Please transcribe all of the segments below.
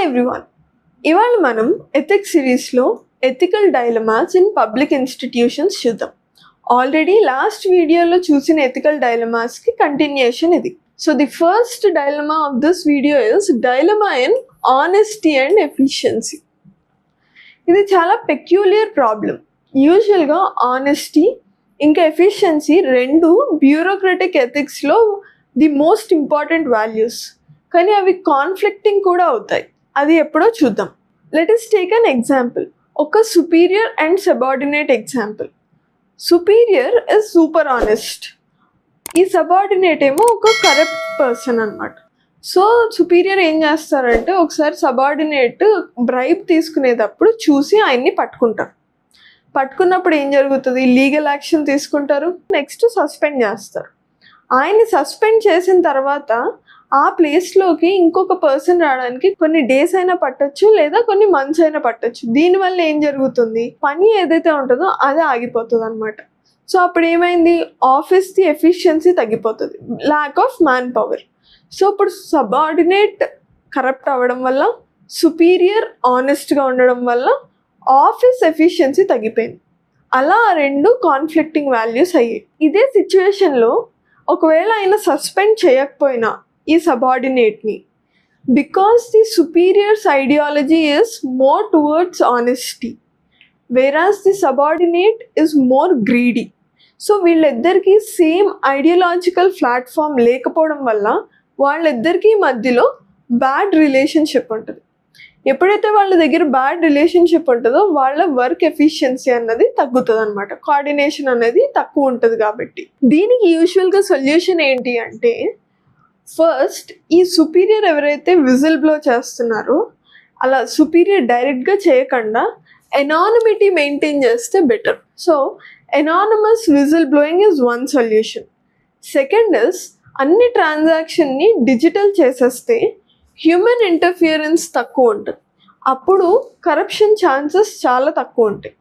Everyone, ఇవాళ మనం ethics సిరీస్లో ethical dilemmas in public institutions చూద్దాం. ఆల్రెడీ లాస్ట్ వీడియోలో చూసిన ఎథికల్ డైలమాస్కి కంటిన్యూషన్ ఇది. So the first dilemma of this video is dilemma in honesty and efficiency. ఇది చాలా పెక్యూలియర్ ప్రాబ్లం. యూజువల్గా ఆనెస్టీ ఇంకా ఎఫిషియన్సీ రెండు బ్యూరోక్రటిక్ ఎథిక్స్లో ది మోస్ట్ ఇంపార్టెంట్ వాల్యూస్, కానీ అవి కాన్ఫ్లిక్టింగ్ కూడా అవుతాయి. అది ఎప్పుడో చూద్దాం. Let us take an example. ఒక superior and subordinate example. Superior is super honest, ఈ సబార్డినేట్ ఏమో ఒక కరప్ట్ పర్సన్ అనమాట. సో సుపీరియర్ ఏం చేస్తారంటే ఒకసారి సబార్డినేట్ బ్రైబ్ తీసుకునేటప్పుడు చూసి ఆయన్ని పట్టుకుంటారు. పట్టుకున్నప్పుడు ఏం జరుగుతుంది? లీగల్ యాక్షన్ తీసుకుంటారు, నెక్స్ట్ సస్పెండ్ చేస్తారు. ఆయన్ని సస్పెండ్ చేసిన తర్వాత ఆ ప్లేస్లోకి ఇంకొక పర్సన్ రావడానికి కొన్ని డేస్ అయినా పట్టచ్చు, లేదా కొన్ని మంత్స్ అయినా పట్టచ్చు. దీనివల్ల ఏం జరుగుతుంది? పని ఏదైతే ఉంటుందో అది ఆగిపోతుంది అనమాట. సో అప్పుడు ఏమైంది? ఆఫీస్ది ఎఫిషియన్సీ తగ్గిపోతుంది, lack of man power. So ఇప్పుడు సబార్డినేట్ కరప్ట్ అవ్వడం వల్ల, సుపీరియర్ ఆనెస్ట్గా ఉండడం వల్ల ఆఫీస్ ఎఫిషియన్సీ తగ్గిపోయింది. అలా రెండు కాన్ఫ్లిక్టింగ్ వాల్యూస్ అయ్యాయి. ఇదే సిచ్యువేషన్లో ఒకవేళ ఆయన సస్పెండ్ చేయకపోయినా ఈ సబార్డినేట్ని, because the superior's ideology is more towards honesty, whereas the subordinate is more greedy. So వీళ్ళిద్దరికీ సేమ్ ఐడియాలజికల్ ప్లాట్ఫామ్ లేకపోవడం వల్ల వాళ్ళిద్దరికీ మధ్యలో బ్యాడ్ రిలేషన్షిప్ ఉంటుంది. ఎప్పుడైతే వాళ్ళ దగ్గర బ్యాడ్ రిలేషన్షిప్ ఉంటుందో వాళ్ళ వర్క్ ఎఫిషియన్సీ అన్నది తగ్గుతుంది అనమాట. కోఆర్డినేషన్ అనేది తక్కువ ఉంటుంది. కాబట్టి దీనికి యూజువల్గా సొల్యూషన్ ఏంటి అంటే, ఫస్ట్ ఈ సుపీరియర్ ఎవరైతే విజిల్ బ్లో చేస్తున్నారో అలా సుపీరియర్ డైరెక్ట్గా చేయకుండా ఎనానిమిటీ మెయింటైన్ చేస్తే better. So unanimous whistle blowing is one solution. Second is అన్ని ట్రాన్సాక్షన్ని డిజిటల్ చేసేస్తే హ్యూమన్ ఇంటర్ఫియరెన్స్ తక్కువ ఉంటుంది, అప్పుడు కరప్షన్ ఛాన్సెస్ చాలా తక్కువ ఉంటాయి.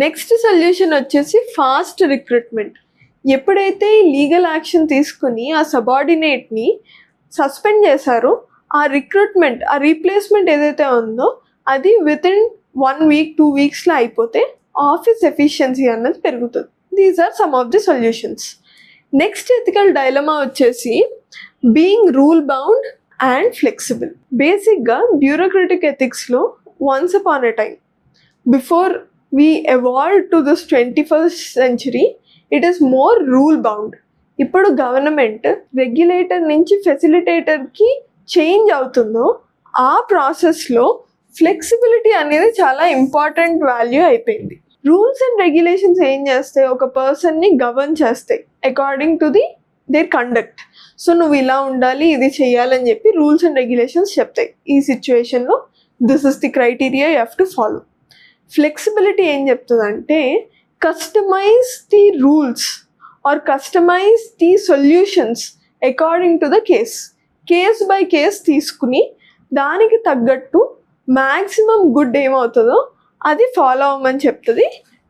నెక్స్ట్ సొల్యూషన్ వచ్చేసి ఫాస్ట్ రిక్రూట్మెంట్. ఎప్పుడైతే లీగల్ యాక్షన్ తీసుకుని ఆ సబార్డినేట్ని సస్పెండ్ చేశారో ఆ రిక్రూట్మెంట్, ఆ రీప్లేస్మెంట్ ఏదైతే ఉందో అది వితిన్ 1 week 2 weeksలో అయిపోతే ఆఫీస్ ఎఫిషియన్సీ అన్నది పెరుగుతుంది. These are some of the solutions. Next ethical dilemma వచ్చేసి being rule bound and flexible. బేసిక్గా బ్యూరోక్రటిక్ ఎథిక్స్లో once upon a time, before we evolve to this 21st century, it is more rule bound. ఇప్పుడు government regulator నుంచి ఫెసిలిటేటర్కి change అవుతుందో ఆ ప్రాసెస్లో flexibility అనేది చాలా ఇంపార్టెంట్ వాల్యూ అయిపోయింది. రూల్స్ అండ్ రెగ్యులేషన్స్ ఏం చేస్తాయి? ఒక పర్సన్ని గవర్న్ చేస్తాయి according to the their conduct. So నువ్వు ఇలా ఉండాలి, ఇది చేయాలని చెప్పి రూల్స్ అండ్ రెగ్యులేషన్స్ చెప్తాయి. ఈ సిచ్యువేషన్లో this is the criteria you have to follow. Flexibility ఏం చెప్తుందంటే customise the rules or customise the solutions according to the case by case తీసుకుని దానికి తగ్గట్టు మ్యాక్సిమం గుడ్ ఏమవుతుందో అది ఫాలో అవ్వమని చెప్తుంది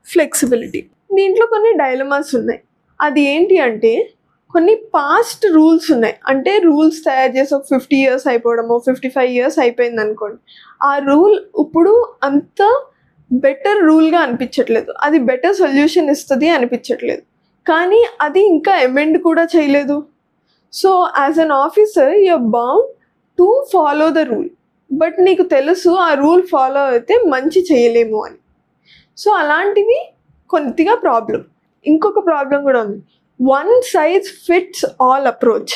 ఫ్లెక్సిబిలిటీ. దీంట్లో కొన్ని డైలమాస్ ఉన్నాయి. అది ఏంటి అంటే, కొన్ని పాస్ట్ రూల్స్ ఉన్నాయి. అంటే రూల్స్ తయారు చేసి ఒక 50 years అయిపోవడము, 55 years అయిపోయింది అనుకోండి, ఆ రూల్ ఇప్పుడు అంత బెటర్ రూల్గా అనిపించట్లేదు, అది బెటర్ సొల్యూషన్ ఇస్తుంది అనిపించట్లేదు, కానీ అది ఇంకా అమెండ్ కూడా చేయలేదు. So as an officer you're bound to follow the rule, but నీకు తెలుసు ఆ రూల్ ఫాలో అయితే మంచి చేయలేము అని. సో అలాంటివి కొద్దిగా ప్రాబ్లం. ఇంకొక ప్రాబ్లం కూడా ఉంది, one size fits all approach.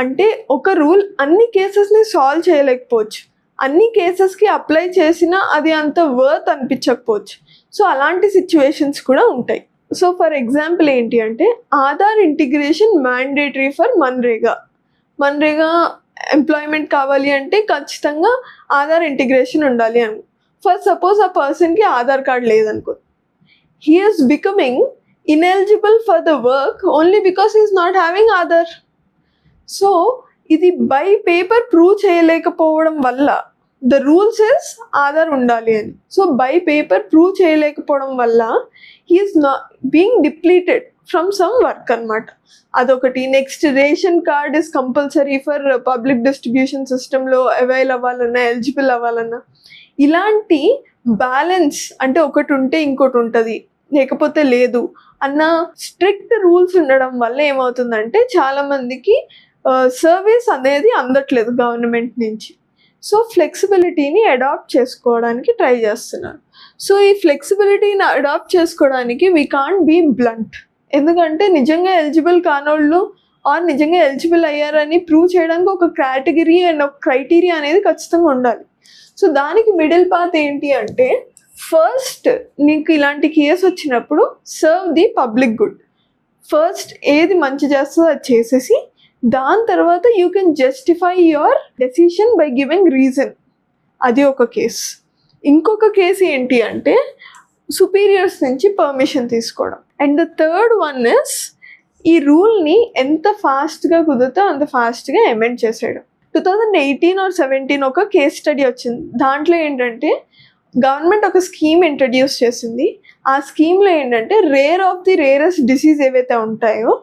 అంటే ఒక రూల్ అన్ని కేసెస్ని సాల్వ్ చేయలేకపోవచ్చు, అన్ని కేసెస్కి అప్లై చేసినా అది అంత వర్త్ అనిపించకపోవచ్చు. సో అలాంటి సిచ్యువేషన్స్ కూడా ఉంటాయి. సో ఫర్ ఎగ్జాంపుల్ ఏంటి అంటే, Aadhaar integration mandatory for MNREGA employment కావాలి అంటే ఖచ్చితంగా ఆధార్ ఇంటిగ్రేషన్ ఉండాలి అని. ఫర్ సపోజ్ ఆ పర్సన్కి ఆధార్ కార్డ్ లేదనుకో, he is becoming ineligible for the work only because he is not having Aadhaar. So ఇది బై పేపర్ ప్రూవ్ చేయలేకపోవడం వల్ల ద రూల్స్ ఇస్ ఆధార్ ఉండాలి అని. సో బై పేపర్ ప్రూవ్ చేయలేకపోవడం వల్ల he is not being depleted from some work అనమాట. అదొకటి. Next ration card is compulsory for public distribution సిస్టంలో avail అవ్వాలన్నా, eligible అవ్వాలన్నా, ఇలాంటి బ్యాలెన్స్ అంటే ఒకటి ఉంటే ఇంకోటి ఉంటుంది, లేకపోతే లేదు అన్న స్ట్రిక్ట్ రూల్స్ ఉండడం వల్ల ఏమవుతుందంటే చాలామందికి సర్వీస్ అనేది అందట్లేదు గవర్నమెంట్ నుంచి. సో ఫ్లెక్సిబిలిటీని అడాప్ట్ చేసుకోవడానికి ట్రై చేస్తున్నారు. సో ఈ ఫ్లెక్సిబిలిటీని అడాప్ట్ చేసుకోవడానికి వీ కాంట్ బీ బ్లంట్. ఎందుకంటే నిజంగా ఎలిజిబుల్ కానోళ్ళు ఆర్ నిజంగా ఎలిజిబుల్ అయ్యారని ప్రూవ్ చేయడానికి ఒక కేటగిరీ అండ్ ఒక క్రైటీరియా అనేది ఖచ్చితంగా ఉండాలి. సో దానికి మిడిల్ పాత్ ఏంటి అంటే, ఫస్ట్ నీకు ఇలాంటి కేసు వచ్చినప్పుడు serve the public good. First ఏది మంచి చేస్తుందో అది చేసేసి దాని తర్వాత you can justify your decision by giving reason. అది ఒక కేసు. ఇంకొక కేసు ఏంటి అంటే సుపీరియర్స్ నుంచి పర్మిషన్ తీసుకోవడం. And the third one is ఈ రూల్ని ఎంత ఫాస్ట్గా కుదిరితే అంత ఫాస్ట్గా అమెండ్ చేసేయడం. 2018 or 17 ఒక కేస్ స్టడీ వచ్చింది. దాంట్లో ఏంటంటే గవర్నమెంట్ ఒక స్కీమ్ ఇంట్రడ్యూస్ చేసింది. ఆ స్కీమ్లో ఏంటంటే రేరెస్ట్ డిసీజ్ ఏవైతే ఉంటాయో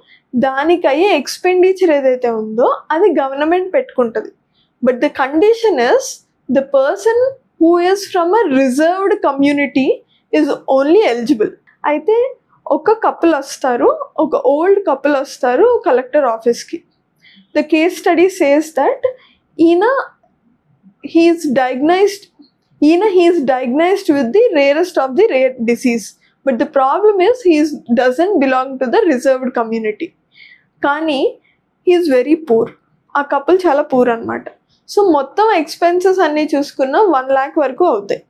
దానికి అయ్యే ఎక్స్పెండిచర్ ఏదైతే ఉందో అది గవర్నమెంట్ పెట్టుకుంటుంది. But the condition is the person who is from a reserved community is only eligible. అయితే ఒక కపుల్ వస్తారు, ఒక ఓల్డ్ కపుల్ వస్తారు కలెక్టర్ ఆఫీస్కి. The case study says that ఈయన he is diagnosed with the rarest of the rare disease. But the problem is doesn't belong to the reserved community. కానీ he is very poor. ఆ కపుల్ చాలా poor అనమాట. So మొత్తం expenses అన్నీ చూసుకున్న 1 lakh వరకు అవుతాయి.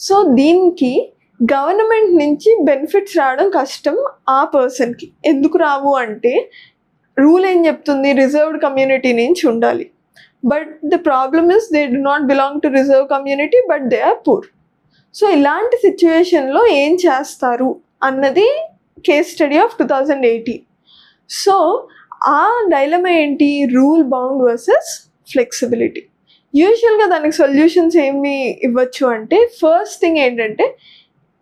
సో దీనికి గవర్నమెంట్ నుంచి బెనిఫిట్స్ రావడం కష్టం ఆ పర్సన్కి. ఎందుకు రావు అంటే రూల్ ఏం చెప్తుంది, రిజర్వ్డ్ కమ్యూనిటీ నుంచి ఉండాలి. But the problem is they do not belong to reserve community but they are poor. So ఇలాంటి సిచ్యువేషన్లో ఏం చేస్తారు అన్నది కేస్ స్టడీ ఆఫ్ 2018. సో ఆ డైలమా ఏంటి, రూల్ బౌండ్ వర్సెస్ ఫ్లెక్సిబిలిటీ. యూజువల్గా దానికి సొల్యూషన్స్ ఏమి ఇవ్వచ్చు అంటే, ఫస్ట్ థింగ్ ఏంటంటే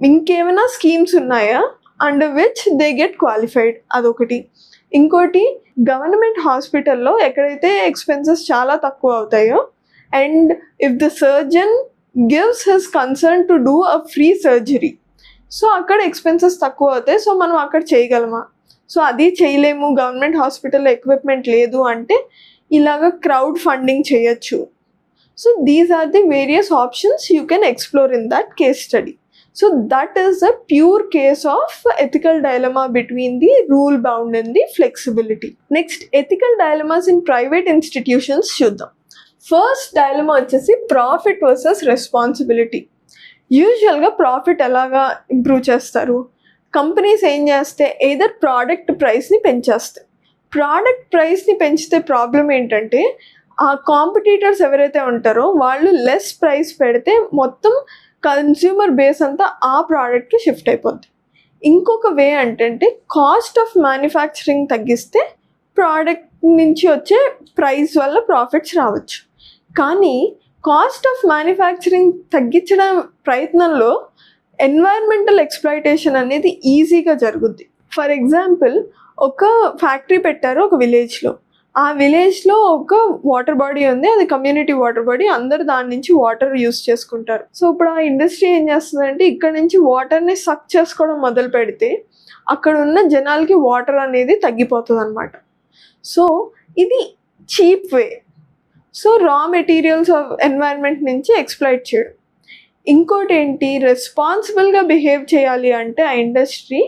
ఇంకేమైనా స్కీమ్స్ ఉన్నాయా under which they get qualified, అదొకటి. ఇంకోటి, గవర్నమెంట్ హాస్పిటల్లో ఎక్కడైతే ఎక్స్పెన్సెస్ చాలా తక్కువ అవుతాయో and if the surgeon gives his concern to do a free surgery, so అక్కడ ఎక్స్పెన్సెస్ తక్కువ అవుతాయి. సో మనం అక్కడ చేయగలమా? సో అది చేయలేము, గవర్నమెంట్ హాస్పిటల్లో ఎక్విప్మెంట్ లేదు అంటే ఇలాగ క్రౌడ్ ఫండింగ్ చేయొచ్చు. So these are the various options you can explore in that case study. So that is a pure case of ethical dilemma between the rule bound and the flexibility. Next, ethical dilemmas in private institutions చూద్దాం. First dilemma వచ్చేసి profit versus responsibility. యూజువల్గా profit ఎలాగా improve చేస్తారు? Companies ఏం చేస్తే either product ప్రైస్ని పెంచేస్తాయి. Product ప్రైస్ని పెంచితే problem ఏంటంటే ఆ కాంపిటీటర్స్ ఎవరైతే ఉంటారో వాళ్ళు లెస్ ప్రైస్ పెడితే మొత్తం కన్స్యూమర్ బేస్ అంతా ఆ ప్రోడక్ట్కి షిఫ్ట్ అయిపోద్ది. ఇంకొక వే ఏంటంటే కాస్ట్ ఆఫ్ మ్యానుఫ్యాక్చరింగ్ తగ్గిస్తే ప్రోడక్ట్ నుంచి వచ్చే ప్రైస్ వల్ల ప్రాఫిట్స్ రావచ్చు. కానీ కాస్ట్ ఆఫ్ మ్యానుఫ్యాక్చరింగ్ తగ్గించడం ప్రయత్నంలో ఎన్వైర్మెంటల్ ఎక్స్ప్లాయిటేషన్ అనేది ఈజీగా జరుగుద్ది. ఫర్ ఎగ్జాంపుల్, ఒక ఫ్యాక్టరీ పెట్టారు ఒక విలేజ్లో. ఆ విలేజ్లో ఒక వాటర్ బాడీ ఉంది, అది కమ్యూనిటీ వాటర్ బాడీ, అందరు దాని నుంచి వాటర్ యూస్ చేసుకుంటారు. సో ఇప్పుడు ఆ ఇండస్ట్రీ ఏం చేస్తుందంటే ఇక్కడ నుంచి వాటర్ని సక్ చేసుకోవడం మొదలు పెడితే అక్కడ ఉన్న జనాలకి వాటర్ అనేది తగ్గిపోతుంది అనమాట. సో ఇది చీప్ వే. సో రా మెటీరియల్స్ ఆఫ్ ఎన్వైర్న్మెంట్ నుంచి ఎక్స్ప్లాయిట్ చేయడం. ఇంకోటి ఏంటి, రెస్పాన్సిబుల్గా బిహేవ్ చేయాలి అంటే ఆ ఇండస్ట్రీ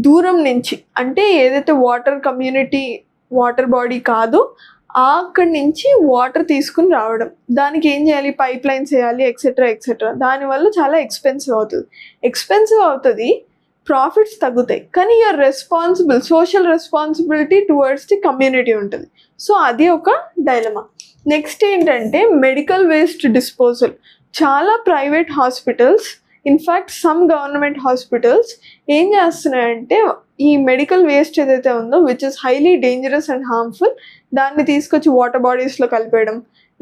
దూరం నుంచి, అంటే ఏదైతే కమ్యూనిటీ వాటర్ బాడీ కాదు అక్కడి నుంచి వాటర్ తీసుకుని రావడం, దానికి ఏం చేయాలి, పైప్ లైన్స్ వేయాలి, ఎక్సెట్రా. దానివల్ల చాలా ఎక్స్పెన్సివ్ అవుతుంది, ప్రాఫిట్స్ తగ్గుతాయి. కానీ you're responsible, social responsibility towards the community ఉంటుంది. సో అది ఒక డైలమా. నెక్స్ట్ ఏంటంటే మెడికల్ వేస్ట్ డిస్పోజల్. చాలా private hospitals, in fact some government hospitals ఏం చేస్తున్నాయంటే ఈ మెడికల్ వేస్ట్ ఏదైతే ఉందో which is highly dangerous and harmful, దాన్ని తీసుకొచ్చి వాటర్ బాడీస్లో కలిపేయడం,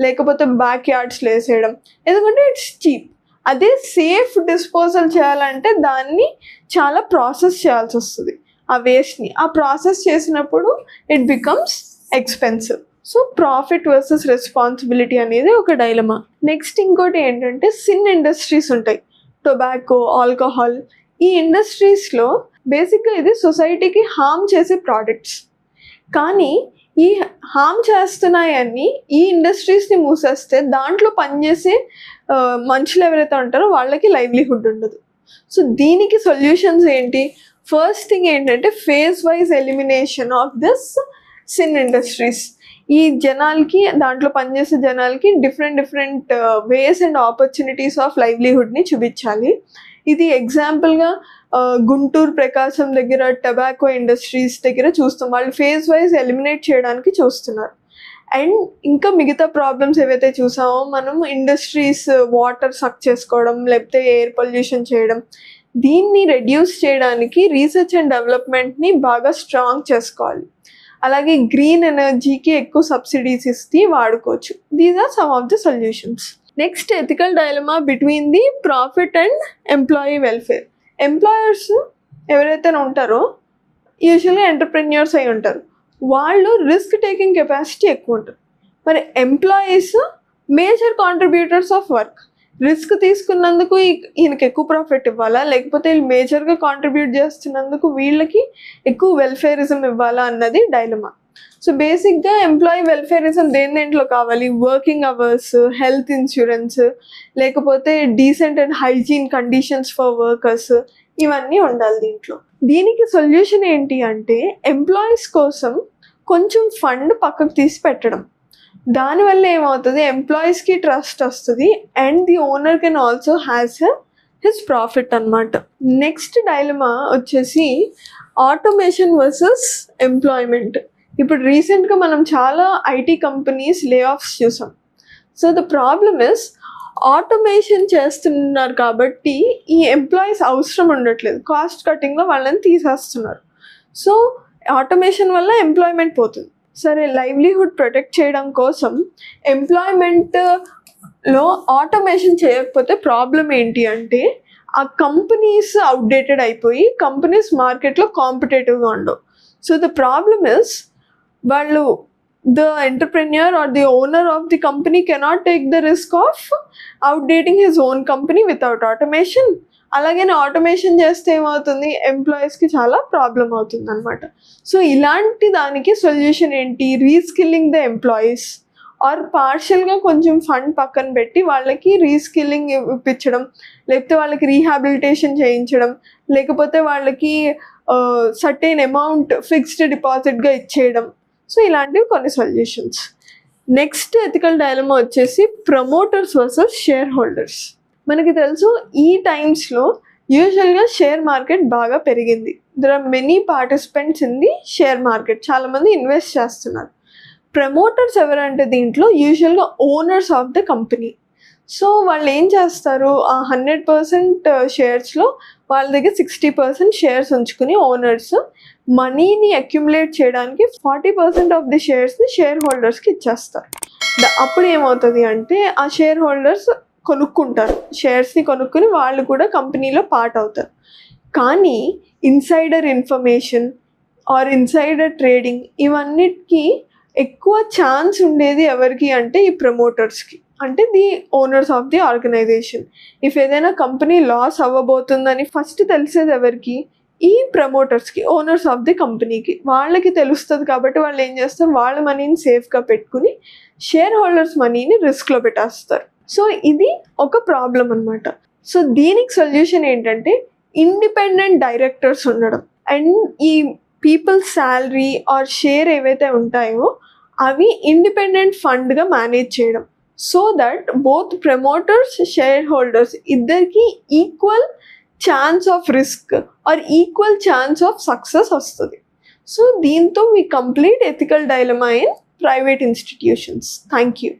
లేకపోతే బ్యాక్ యార్డ్స్లో వేసేయడం, ఎందుకంటే ఇట్స్ చీప్. అదే సేఫ్ డిస్పోజల్ చేయాలంటే దాన్ని చాలా ప్రాసెస్ చేయాల్సి వస్తుంది. ఆ వేస్ట్ని ఆ ప్రాసెస్ చేసినప్పుడు it becomes expensive. So profit versus responsibility అనేది ఒక డైలమా. నెక్స్ట్ ఇంకోటి ఏంటంటే సిన్ ఇండస్ట్రీస్ ఉంటాయి, టొబాకో, ఆల్కహాల్. ఈ ఇండస్ట్రీస్లో బేసిక్గా ఇది సొసైటీకి హార్మ్ చేసే ప్రోడక్ట్స్, కానీ ఈ హార్మ్ చేస్తున్నాయని ఈ ఇండస్ట్రీస్ని మూసేస్తే దాంట్లో పనిచేసే మనుషులు ఎవరైతే ఉంటారో వాళ్ళకి లైవ్లీహుడ్ ఉండదు. సో దీనికి సొల్యూషన్స్ ఏంటి? ఫస్ట్ థింగ్ ఏంటంటే phase wise elimination of this sin industries. ఈ జనాలకి, దాంట్లో పనిచేసే జనాలకి different ways and opportunities of లైవ్లీహుడ్ని చూపించాలి. ఇది ఎగ్జాంపుల్గా గుంటూరు, ప్రకాశం దగ్గర టొబాకో ఇండస్ట్రీస్ దగ్గర చూస్తాం. వాళ్ళు ఫేజ్ వైజ్ ఎలిమినేట్ చేయడానికి చూస్తున్నారు. అండ్ ఇంకా మిగతా ప్రాబ్లమ్స్ ఏవైతే చూసామో మనం, ఇండస్ట్రీస్ వాటర్ సక్ చేసుకోవడం, లేకపోతే ఎయిర్ పొల్యూషన్ చేయడం, దీన్ని రెడ్యూస్ చేయడానికి రీసెర్చ్ అండ్ డెవలప్మెంట్ని బాగా స్ట్రాంగ్ చేసుకోవాలి. అలాగే గ్రీన్ ఎనర్జీకి ఎక్కువ సబ్సిడీస్ ఇస్తే వాడుకోవచ్చు. These are some of the solutions. Next ethical dilemma between the profit and employee welfare. Employers ఎవరైతే ఉంటారో యూజువల్గా ఎంటర్ప్రెన్యూర్స్ అయి ఉంటారు. వాళ్ళు రిస్క్ టేకింగ్ కెపాసిటీ ఎక్కువ ఉంటుంది. మరి employees major contributors of work. Risk తీసుకున్నందుకు ఈయనకి ఎక్కువ ప్రాఫిట్ ఇవ్వాలా, లేకపోతే వీళ్ళు మేజర్గా కాంట్రిబ్యూట్ చేస్తున్నందుకు వీళ్ళకి ఎక్కువ వెల్ఫేరిజం ఇవ్వాలా అన్నది డైలమా. సో బేసిక్గా ఎంప్లాయీ వెల్ఫేరిజం దేంట్లో కావాలి? వర్కింగ్ అవర్స్, హెల్త్ ఇన్సూరెన్స్, లేకపోతే decent and hygiene conditions for workers, ఇవన్నీ ఉండాలి దీంట్లో. దీనికి సొల్యూషన్ ఏంటి అంటే ఎంప్లాయీస్ కోసం కొంచెం ఫండ్ పక్కకు తీసి పెట్టడం. దానివల్ల ఏమవుతుంది, ఎంప్లాయీస్కి ట్రస్ట్ వస్తుంది and the owner can also has his profit అన్నమాట. నెక్స్ట్ డైలమా వచ్చేసి ఆటోమేషన్ వర్సెస్ ఎంప్లాయ్మెంట్. ఇప్పుడు రీసెంట్గా మనం చాలా ఐటీ కంపెనీస్ లే ఆఫ్స్ చూసాం. So the problem is automation చేస్తున్నారు కాబట్టి ఈ ఎంప్లాయీస్ అవసరం ఉండట్లేదు, కాస్ట్ కటింగ్లో వాళ్ళని తీసేస్తున్నారు. సో ఆటోమేషన్ వల్ల ఎంప్లాయ్మెంట్ పోతుంది. సరే, లైవ్లీహుడ్ ప్రొటెక్ట్ చేయడం కోసం ఎంప్లాయ్మెంట్లో ఆటోమేషన్ చేయకపోతే ప్రాబ్లం ఏంటి అంటే ఆ కంపెనీస్ అవుట్డేటెడ్ అయిపోయి కంపెనీస్ మార్కెట్లో కాంపిటేటివ్గా ఉండవు. సో ద ప్రాబ్లమ్ ఇస్ వాళ్ళు, the entrepreneur or the owner of the company cannot take the risk of outdating his own company without automation. అలాగే ఆటోమేషన్ చేస్తే ఏమవుతుంది, ఎంప్లాయీస్కి చాలా ప్రాబ్లం అవుతుంది అనమాట. సో ఇలాంటి దానికి సొల్యూషన్ ఏంటి? రీస్కిల్లింగ్ ద ఎంప్లాయీస్ ఆర్ పార్షియల్గా కొంచెం ఫండ్ పక్కన పెట్టి వాళ్ళకి రీస్కిల్లింగ్ ఇప్పించడం, లేకపోతే వాళ్ళకి రీహాబిలిటేషన్ చేయించడం, లేకపోతే వాళ్ళకి సర్టెన్ అమౌంట్ ఫిక్స్డ్ డిపాజిట్గా ఇచ్చేయడం. సో ఇలాంటివి కొన్ని సొల్యూషన్స్. నెక్స్ట్ ఎథికల్ డైలమా వచ్చేసి ప్రమోటర్స్ వర్సెస్ షేర్ హోల్డర్స్. మనకి తెలుసు ఈ టైమ్స్లో యూజువల్గా షేర్ మార్కెట్ బాగా పెరిగింది. There are many participants in the share market, చాలామంది ఇన్వెస్ట్ చేస్తున్నారు. ప్రమోటర్స్ ఎవరంటే దీంట్లో యూజువల్గా owners of the company. So వాళ్ళు ఏం చేస్తారు, ఆ 100% షేర్స్లో వాళ్ళ దగ్గర 60% షేర్స్ ఉంచుకుని ఓనర్స్ మనీని అక్యుములేట్ చేయడానికి 40% ఆఫ్ ది షేర్స్ని షేర్ హోల్డర్స్కి ఇచ్చేస్తారు. అప్పుడు ఏమవుతుంది అంటే ఆ షేర్ హోల్డర్స్ కొనుక్కుంటారు, షేర్స్ని కొనుక్కుని వాళ్ళు కూడా కంపెనీలో పార్ట్ అవుతారు. కానీ insider information or insider trading ఇవన్నిటికీ ఎక్కువ ఛాన్స్ ఉండేది ఎవరికి అంటే ఈ ప్రమోటర్స్కి, అంటే the owners of the organisation. If ఏదైనా కంపెనీ లాస్ అవ్వబోతుందని ఫస్ట్ తెలిసేది ఎవరికి? ఈ ప్రమోటర్స్కి, ఓనర్స్ ఆఫ్ ది కంపెనీకి. వాళ్ళకి తెలుస్తుంది కాబట్టి వాళ్ళు ఏం చేస్తారు, వాళ్ళ మనీని సేఫ్గా పెట్టుకుని షేర్ హోల్డర్స్ మనీని రిస్క్లో పెట్టేస్తారు. సో ఇది ఒక ప్రాబ్లం అనమాట. సో దీనికి సొల్యూషన్ ఏంటంటే ఇండిపెండెంట్ డైరెక్టర్స్ ఉండడం అండ్ ఈ పీపుల్స్ శాలరీ ఆర్ షేర్ ఏవైతే ఉంటాయో అవి ఇండిపెండెంట్ ఫండ్గా మేనేజ్ చేయడం. So that both promoters, share holders ఇద్దరికి equal chance of risk or equal chance of success వస్తుంది. సో దీంతో we complete ethical dilemma in private institutions. Thank you.